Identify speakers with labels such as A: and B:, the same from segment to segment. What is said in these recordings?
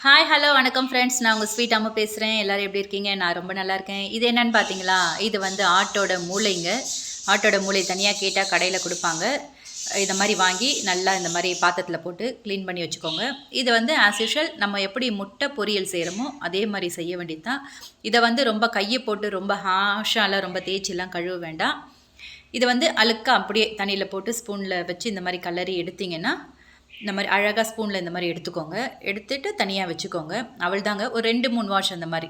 A: Hi hello வணக்கம் friends. நான் உங்கள் ஸ்வீட் அம்மா பேசுகிறேன். எல்லோரும் எப்படி இருக்கீங்க? நான் ரொம்ப நல்லா இருக்கேன். இது என்னன்னு பார்த்தீங்களா, இது வந்து ஆட்டோட மூளைங்க. ஆட்டோட மூளை தனியாக கேட்டால் கடையில் கொடுப்பாங்க. இதை மாதிரி வாங்கி நல்லா இந்த மாதிரி பாத்திரத்தில் போட்டு க்ளீன் பண்ணி வச்சுக்கோங்க. இதை வந்து ஆஸ் யூஷுவல் நம்ம எப்படி முட்டை பொரியல் செய்கிறோமோ அதே மாதிரி செய்ய வேண்டியது தான். இதை வந்து ரொம்ப கையை போட்டு ரொம்ப ஹாஷாலாம் ரொம்ப தேய்ச்சிலாம் கழுவ வேண்டாம். இதை வந்து அழுக்க அப்படியே தண்ணியில் போட்டு ஸ்பூனில் வச்சு இந்த மாதிரி கலரி எடுத்திங்கன்னா இந்த மாதிரி அழகாக ஸ்பூனில் இந்த மாதிரி எடுத்துக்கோங்க. எடுத்துகிட்டு தனியாக வச்சுக்கோங்க. அவள்தாங்க ஒரு 2-3 வாஷ் அந்த மாதிரி.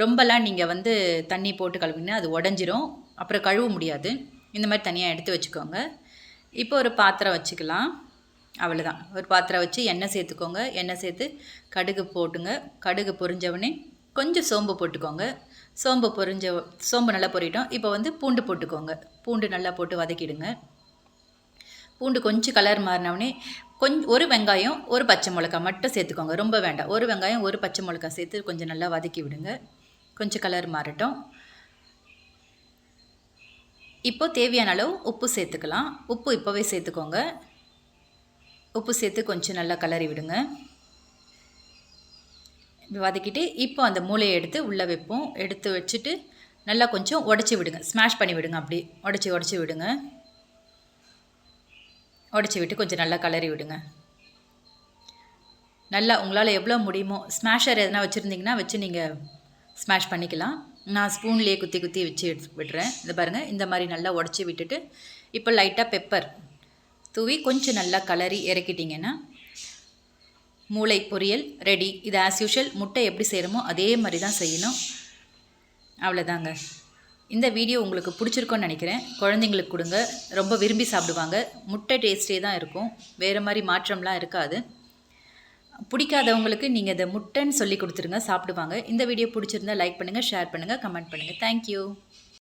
A: ரொம்பலாம் நீங்கள் வந்து தண்ணி போட்டு கழுவிங்கன்னா அது உடஞ்சிரும், அப்புறம் கழுவ முடியாது. இந்த மாதிரி தனியாக எடுத்து வச்சுக்கோங்க. இப்போ ஒரு பாத்திரம் வச்சுக்கலாம். அவ்வளோதான். ஒரு பாத்திரம் வச்சு எண்ணெய் சேர்த்துக்கோங்க. எண்ணெய் சேர்த்து கடுகு போட்டுங்க. கடுகு பொரிஞ்சவொடனே கொஞ்சம் சோம்பு போட்டுக்கோங்க. சோம்பு நல்லா பொரியட்டும். இப்போ வந்து பூண்டு போட்டுக்கோங்க. பூண்டு நல்லா போட்டு வதக்கிடுங்க. பூண்டு கொஞ்சம் கலர் மாறினவுடனே ஒரு வெங்காயம் ஒரு பச்சை மிளகாய் மட்டும் சேர்த்துக்கோங்க. ரொம்ப வேண்டாம். ஒரு வெங்காயம் ஒரு பச்சை மிளகாய் சேர்த்து கொஞ்சம் நல்லா வதக்கி விடுங்க. கொஞ்சம் கலர் மாறட்டும். இப்போ தேவையான அளவு உப்பு சேர்த்துக்கலாம். உப்பு இப்போவே சேர்த்துக்கோங்க. உப்பு சேர்த்து கொஞ்சம் நல்லா கலரி விடுங்க. வதக்கிட்டு இப்போ அந்த மூளையை எடுத்து உள்ளே வைப்போம். எடுத்து வச்சுட்டு நல்லா கொஞ்சம் உடச்சி விடுங்க. ஸ்மாஷ் பண்ணி விடுங்க. அப்படி உடச்சி விடுங்க. உடச்சி விட்டு கொஞ்சம் நல்லா கலரி விடுங்க. நல்லா உங்களால் எவ்வளோ முடியுமோ ஸ்மாஷர் எதனா வச்சுருந்திங்கன்னா வச்சு நீங்கள் ஸ்மாஷ் பண்ணிக்கலாம். நான் ஸ்பூன்லேயே குத்தி வச்சு எடுத்து விடுறேன். இதை பாருங்கள், இந்த மாதிரி நல்லா உடச்சி விட்டுட்டு இப்போ லைட்டாக பெப்பர் தூவி கொஞ்சம் நல்லா கலரி இறக்கிட்டிங்கன்னா மூளை பொரியல் ரெடி. இது ஆஸ் யூஷுவல் முட்டை எப்படி செய்கிறோமோ அதே மாதிரி தான் செய்யணும். அவ்வளோதாங்க. இந்த வீடியோ உங்களுக்கு பிடிச்சிருக்கோன்னு நினைக்கிறேன். குழந்தைங்களுக்கு கொடுங்க, ரொம்ப விரும்பி சாப்பிடுவாங்க. முட்டை டேஸ்ட்டே தான் இருக்கும், வேறு மாதிரி மாற்றம்லாம் இருக்காது. பிடிக்காதவங்களுக்கு நீங்கள் இதை முட்டைன்னு சொல்லி கொடுத்துருங்க, சாப்பிடுவாங்க. இந்த வீடியோ பிடிச்சிருந்தா லைக் பண்ணுங்கள், ஷேர் பண்ணுங்கள், கமெண்ட் பண்ணுங்கள். தேங்க்யூ.